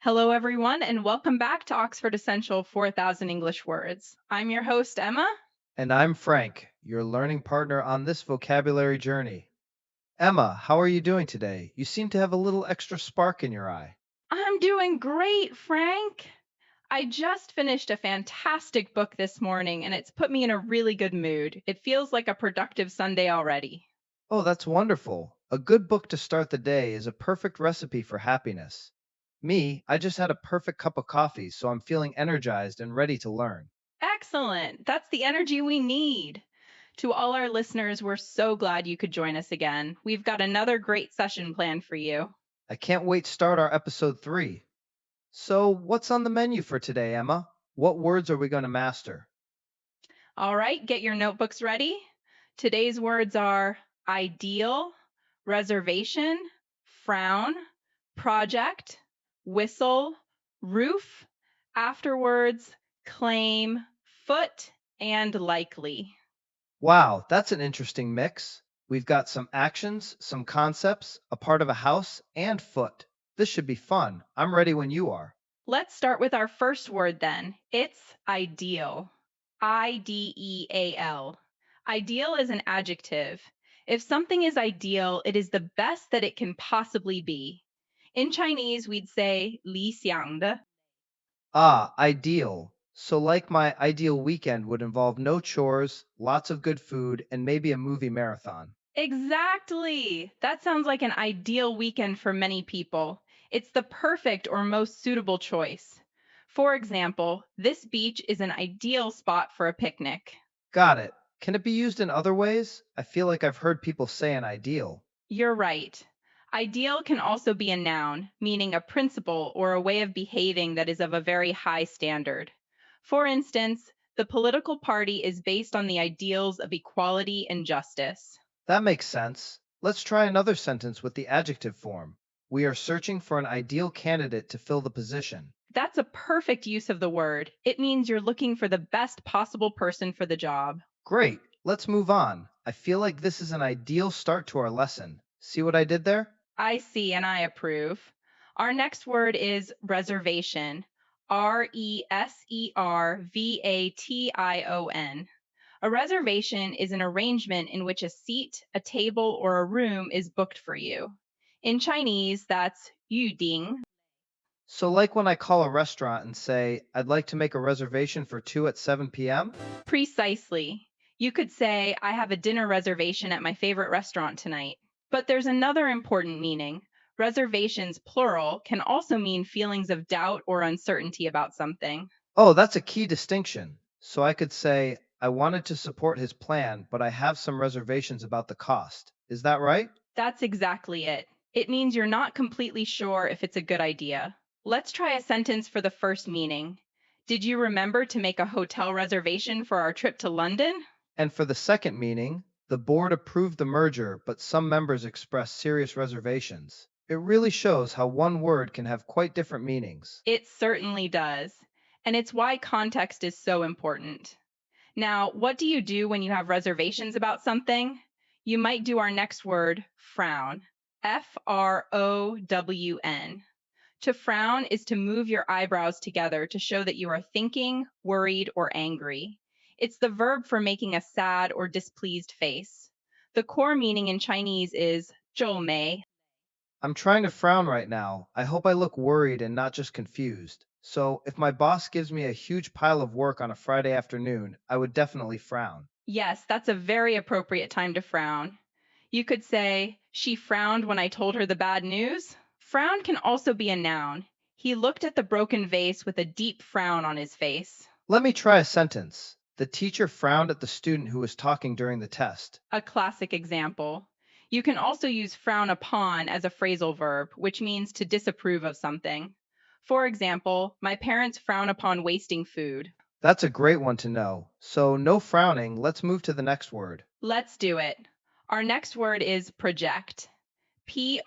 Hello, everyone, and welcome back to Oxford Essential 4000 English Words. I'm your host, Emma. And I'm Frank, your learning partner on this vocabulary journey. Emma, how are you doing today? You seem to have a little extra spark in your eye. I'm doing great, Frank. I just finished a fantastic book this morning, and it's put me in a really good mood. It feels like a productive Sunday already. Oh, that's wonderful. A good book to start the day is a perfect recipe for happiness. Me, I just had a perfect cup of coffee, so I'm feeling energized and ready to learn. Excellent. That's the energy we need. To all our listeners, we're so glad you could join us again. We've got another great session planned for you. I can't wait to start our episode 3. So, what's on the menu for today, Emma? What words are we going to master? All right, get your notebooks ready. Today's words are ideal, reservation, frown, project, whistle, roof, afterwards, claim, foot, and likely. Wow, that's an interesting mix. We've got some actions, some concepts, a part of a house, and foot. This should be fun. I'm ready when you are. Let's start with our first word then. It's ideal. Ideal. Ideal is an adjective. If something is ideal, it is the best that it can possibly be. In Chinese, we'd say 理想的. Ah, ideal. So, like my ideal weekend would involve no chores, lots of good food, and maybe a movie marathon. Exactly. That sounds like an ideal weekend for many people. It's the perfect or most suitable choice. For example, this beach is an ideal spot for a picnic. Got it. Can it be used in other ways? I feel like I've heard people say an ideal. You're right. Ideal can also be a noun, meaning a principle or a way of behaving that is of a very high standard. For instance, the political party is based on the ideals of equality and justice. That makes sense. Let's try another sentence with the adjective form. We are searching for an ideal candidate to fill the position. That's a perfect use of the word. It means you're looking for the best possible person for the job. Great. Let's move on. I feel like this is an ideal start to our lesson. See what I did there? I see and I approve. Our next word is reservation. reservation. A reservation is an arrangement in which a seat, a table, or a room is booked for you. In Chinese, that's 预定. So, like when I call a restaurant and say, I'd like to make a reservation for 2 at 7 p.m.? Precisely. You could say, I have a dinner reservation at my favorite restaurant tonight. But there's another important meaning. Reservations, plural, can also mean feelings of doubt or uncertainty about something. Oh, that's a key distinction. So I could say, I wanted to support his plan, but I have some reservations about the cost. Is that right? That's exactly it. It means you're not completely sure if it's a good idea. Let's try a sentence for the first meaning. Did you remember to make a hotel reservation for our trip to London? And for the second meaning, the board approved the merger, but some members expressed serious reservations. It really shows how one word can have quite different meanings. It certainly does. And it's why context is so important. Now, what do you do when you have reservations about something? You might do our next word, frown. Frown. To frown is to move your eyebrows together to show that you are thinking, worried, or angry. It's the verb for making a sad or displeased face. The core meaning in Chinese is 皱眉. I'm trying to frown right now. I hope I look worried and not just confused. So, if my boss gives me a huge pile of work on a Friday afternoon, I would definitely frown. Yes, that's a very appropriate time to frown. You could say, she frowned when I told her the bad news. Frown can also be a noun. He looked at the broken vase with a deep frown on his face. Let me try a sentence. The teacher frowned at the student who was talking during the test. A classic example. You can also use frown upon as a phrasal verb, which means to disapprove of something. For example, my parents frown upon wasting food. That's a great one to know. So, no frowning. Let's move to the next word. Let's do it. Our next word is project. project.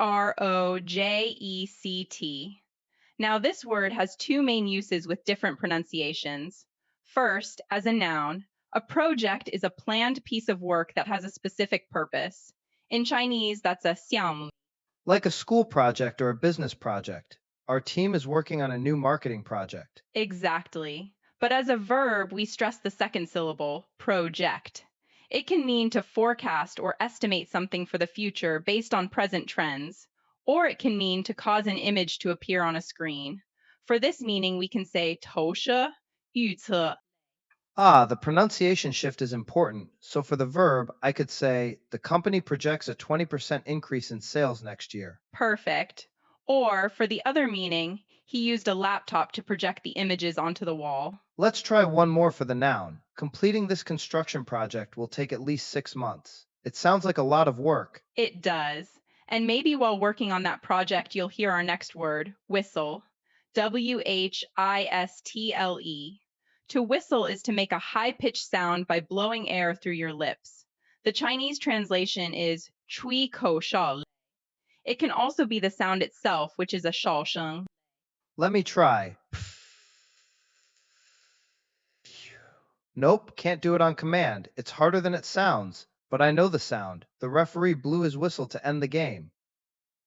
Now, this word has two main uses with different pronunciations. First, as a noun, a project is a planned piece of work that has a specific purpose. In Chinese, that's a 项目. Like a school project or a business project. Our team is working on a new marketing project. Exactly. But as a verb, we stress the second syllable, project. It can mean to forecast or estimate something for the future based on present trends, or it can mean to cause an image to appear on a screen. For this meaning, we can say 投射,预测. Ah, the pronunciation shift is important. So for the verb, I could say the company projects a 20% increase in sales next year. Perfect. Or for the other meaning, he used a laptop to project the images onto the wall. Let's try one more for the noun. Completing this construction project will take at least 6 months. It sounds like a lot of work. It does. And maybe while working on that project, you'll hear our next word, whistle. Whistle. To whistle is to make a high pitched sound by blowing air through your lips. The Chinese translation is chui kou shao. It can also be the sound itself, which is a shao sheng. Let me try. Nope, can't do it on command. It's harder than it sounds, but I know the sound. The referee blew his whistle to end the game.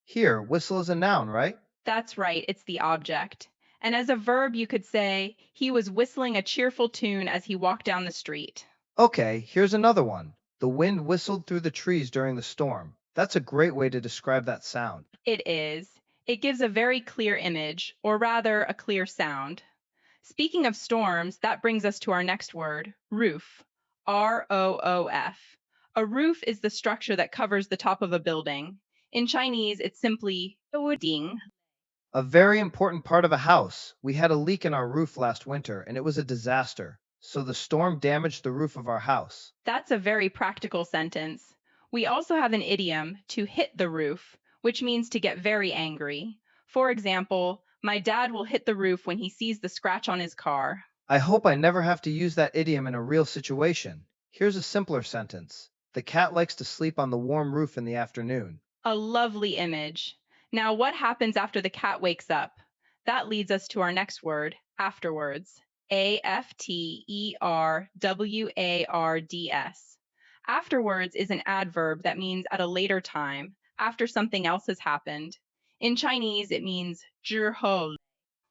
Here, whistle is a noun, right? That's right, it's the object. And as a verb, you could say, he was whistling a cheerful tune as he walked down the street. Okay, here's another one. The wind whistled through the trees during the storm. That's a great way to describe that sound. It is. It gives a very clear image, or rather, a clear sound. Speaking of storms, that brings us to our next word, roof. Roof. A roof is the structure that covers the top of a building. In Chinese, it's simply 屋顶. A very important part of a house. We had a leak in our roof last winter, and it was a disaster. So the storm damaged the roof of our house. That's a very practical sentence. We also have an idiom, to hit the roof, which means to get very angry. For example, my dad will hit the roof when he sees the scratch on his car. I hope I never have to use that idiom in a real situation. Here's a simpler sentence. The cat likes to sleep on the warm roof in the afternoon. A lovely image. Now, what happens after the cat wakes up? That leads us to our next word, afterwards. Afterwards. Afterwards is an adverb that means at a later time, after something else has happened. In Chinese, it means 之后.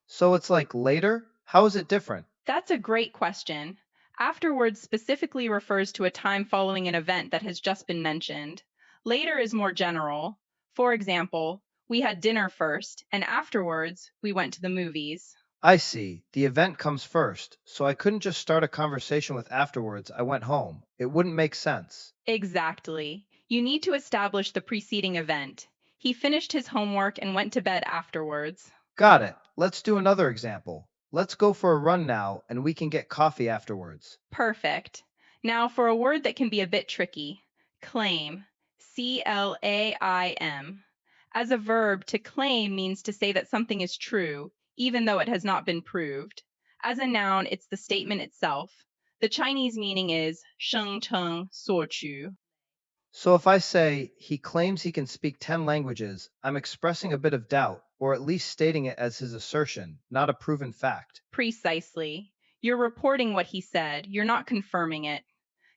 So it's like later? How is it different? That's a great question. Afterwards specifically refers to a time following an event that has just been mentioned. Later is more general. For example, we had dinner first, and afterwards, we went to the movies. I see. The event comes first, so I couldn't just start a conversation with afterwards I went home. It wouldn't make sense. Exactly. You need to establish the preceding event. He finished his homework and went to bed afterwards. Got it. Let's do another example. Let's go for a run now, and we can get coffee afterwards. Perfect. Now for a word that can be a bit tricky, claim. Claim. As a verb, to claim means to say that something is true, even though it has not been proved. As a noun, it's the statement itself. The Chinese meaning is 声称所取. So if I say, he claims he can speak 10 languages, I'm expressing a bit of doubt, or at least stating it as his assertion, not a proven fact. Precisely. You're reporting what he said, you're not confirming it.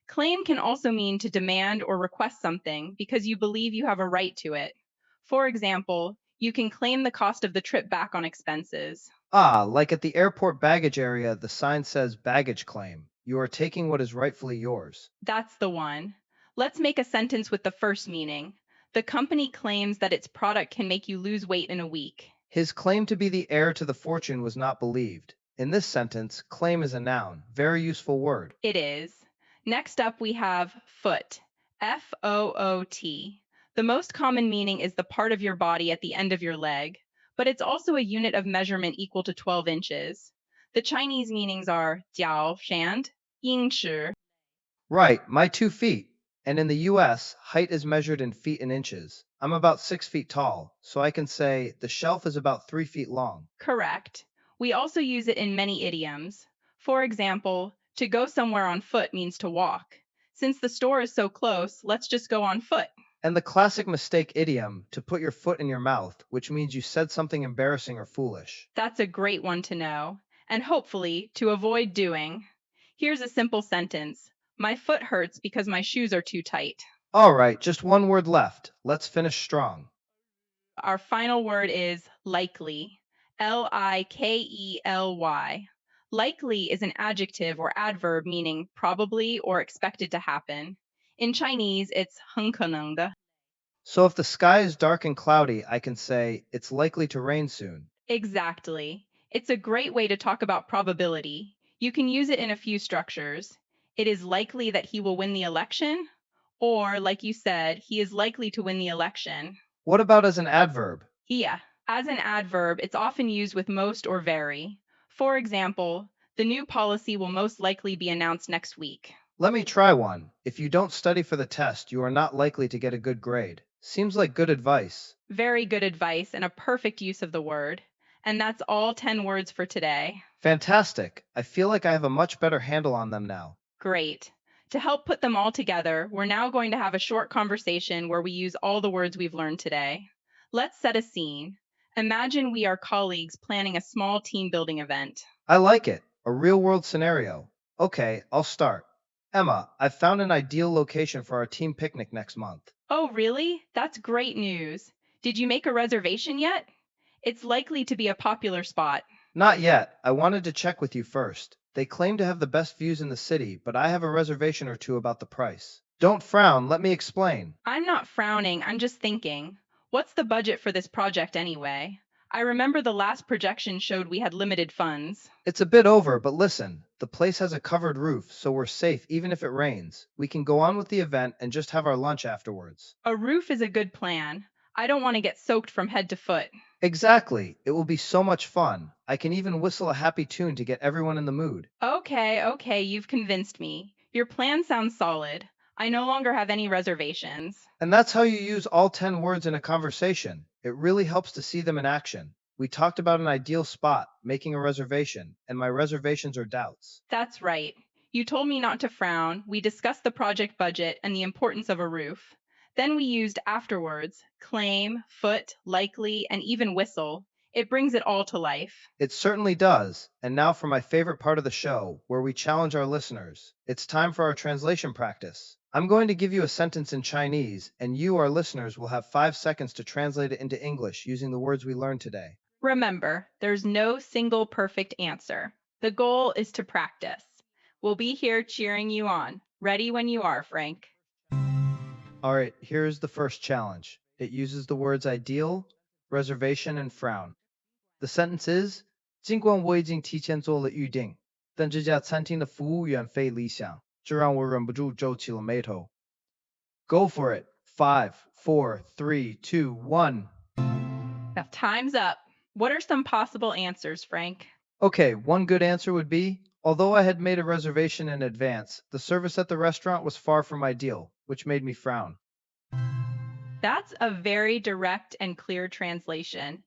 Claim can also mean to demand or request something because you believe you have a right to it. For example, you can claim the cost of the trip back on expenses. Ah, like at the airport baggage area, the sign says baggage claim. You are taking what is rightfully yours. That's the one. Let's make a sentence with the first meaning. The company claims that its product can make you lose weight in a week. His claim to be the heir to the fortune was not believed. In this sentence, claim is a noun. Very useful word. It is. Next up, we have foot. Foot. The most common meaning is the part of your body at the end of your leg, but it's also a unit of measurement equal to 12 inches. The Chinese meanings are 脚, shand, 英尺. Right, my 2 feet. And in the US, height is measured in feet and inches. I'm about 6 feet tall, so I can say the shelf is about 3 feet long. Correct. We also use it in many idioms. For example, to go somewhere on foot means to walk. Since the store is so close, let's just go on foot. And the classic mistake idiom, to put your foot in your mouth, which means you said something embarrassing or foolish. That's a great one to know, and hopefully to avoid doing. Here's a simple sentence. My foot hurts because my shoes are too tight. All right, just one word left. Let's finish strong. Our final word is likely. Likely. Likely is an adjective or adverb meaning probably or expected to happen. In Chinese, it's 很可能的. So if the sky is dark and cloudy, I can say, it's likely to rain soon. Exactly. It's a great way to talk about probability. You can use it in a few structures. It is likely that he will win the election, or, like you said, he is likely to win the election. What about as an adverb? Yeah, as an adverb, it's often used with most or very. For example, the new policy will most likely be announced next week. Let me try one. If you don't study for the test, you are not likely to get a good grade. Seems like good advice. Very good advice and a perfect use of the word. And that's all 10 words for today. Fantastic. I feel like I have a much better handle on them now. Great. To help put them all together, we're now going to have a short conversation where we use all the words we've learned today. Let's set a scene. Imagine we are colleagues planning a small team building event. I like it. A real world scenario. Okay, I'll start. Emma, I've found an ideal location for our team picnic next month. Oh, really? That's great news. Did you make a reservation yet? It's likely to be a popular spot. Not yet. I wanted to check with you first. They claim to have the best views in the city, but I have a reservation or two about the price. Don't frown, let me explain. I'm not frowning, I'm just thinking. What's the budget for this project anyway? I remember the last projection showed we had limited funds. It's a bit over, but listen, the place has a covered roof, so we're safe even if it rains. We can go on with the event and just have our lunch afterwards. A roof is a good plan. I don't want to get soaked from head to foot. Exactly. It will be so much fun. I can even whistle a happy tune to get everyone in the mood. Okay, you've convinced me. Your plan sounds solid. I no longer have any reservations. And that's how you use all 10 words in a conversation. It really helps to see them in action. We talked about an ideal spot, making a reservation, and my reservations are doubts. That's right. You told me not to frown. We discussed the project budget and the importance of a roof. Then we used afterwards claim, foot, likely, and even whistle. It brings it all to life. It certainly does. And now for my favorite part of the show, where we challenge our listeners. It's time for our translation practice. I'm going to give you a sentence in Chinese, and you, our listeners, will have 5 seconds to translate it into English using the words we learned today. Remember, there's no single perfect answer. The goal is to practice. We'll be here cheering you on. Ready when you are, Frank. All right, here's the first challenge. It uses the words ideal, reservation, and frown. The sentence is, 尽管我已经提前做了预定，但这家餐厅的服务员非理想，这让我忍不住皱起了眉头。Go for it. 5, 4, 3, 2, 1. Now, time's up. What are some possible answers, Frank? Okay, one good answer would be, although I had made a reservation in advance, the service at the restaurant was far from ideal, which made me frown. That's a very direct and clear translation.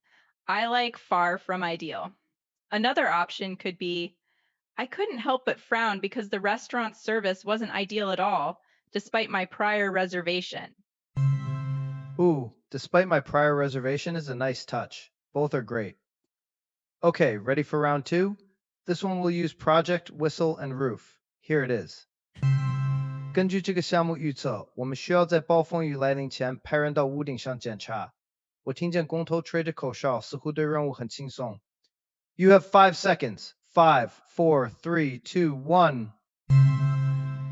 I like far from ideal. Another option could be I couldn't help but frown because the restaurant's service wasn't ideal at all, despite my prior reservation. Ooh, despite my prior reservation is a nice touch. Both are great. Okay, ready for round 2? This one will use project, whistle, and roof. Here it is. 根据这个项目预测，我们需要在暴风雨来临前派人到屋顶上检查。我听见工头吹着口哨，似乎对任务很轻松。You have 5 seconds. 5, 4, 3, 2, 1.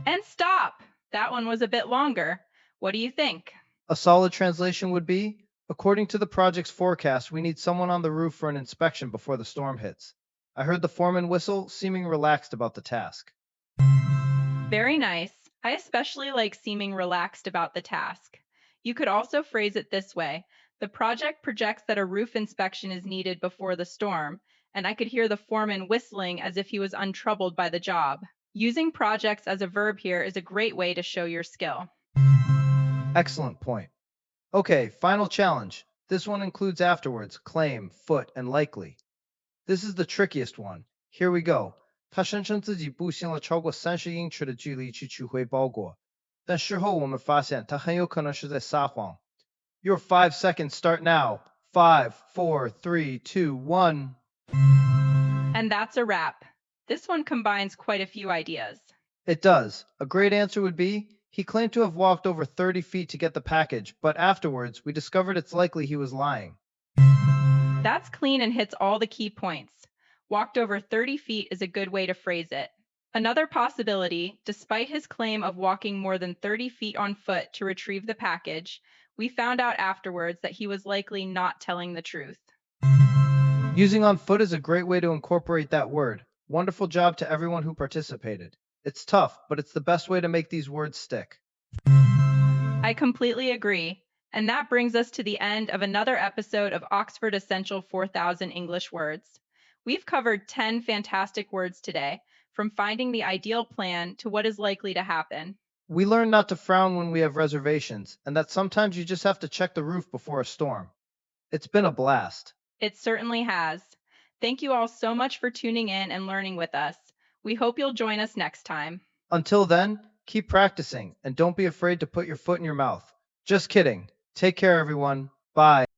And stop! That one was a bit longer. What do you think? A solid translation would be, according to the project's forecast, we need someone on the roof for an inspection before the storm hits. I heard the foreman whistle, seeming relaxed about the task. Very nice. I especially like seeming relaxed about the task. You could also phrase it this way. The project projects that a roof inspection is needed before the storm, and I could hear the foreman whistling as if he was untroubled by the job. Using projects as a verb here is a great way to show your skill. Excellent point. Okay, final challenge. This one includes afterwards, claim, foot, and likely. This is the trickiest one. Here we go. 他声称自己步行了超过30英尺的距离去取回包裹，但事后我们发现他很有可能是在撒谎。Your 5 seconds start now. 5, 4, 3, 2, 1. And that's a wrap. This one combines quite a few ideas. It does. A great answer would be, he claimed to have walked over 30 feet to get the package, but afterwards, we discovered it's likely he was lying. That's clean and hits all the key points. Walked over 30 feet is a good way to phrase it. Another possibility, despite his claim of walking more than 30 feet on foot to retrieve the package, we found out afterwards that he was likely not telling the truth. Using on foot is a great way to incorporate that word. Wonderful job to everyone who participated. It's tough, but it's the best way to make these words stick. I completely agree. And that brings us to the end of another episode of Oxford Essential 4000 English Words. We've covered 10 fantastic words today, from finding the ideal plan to what is likely to happen. We learned not to frown when we have reservations, and that sometimes you just have to check the roof before a storm. It's been a blast. It certainly has. Thank you all so much for tuning in and learning with us. We hope you'll join us next time. Until then, keep practicing and don't be afraid to put your foot in your mouth. Just kidding. Take care, everyone. Bye.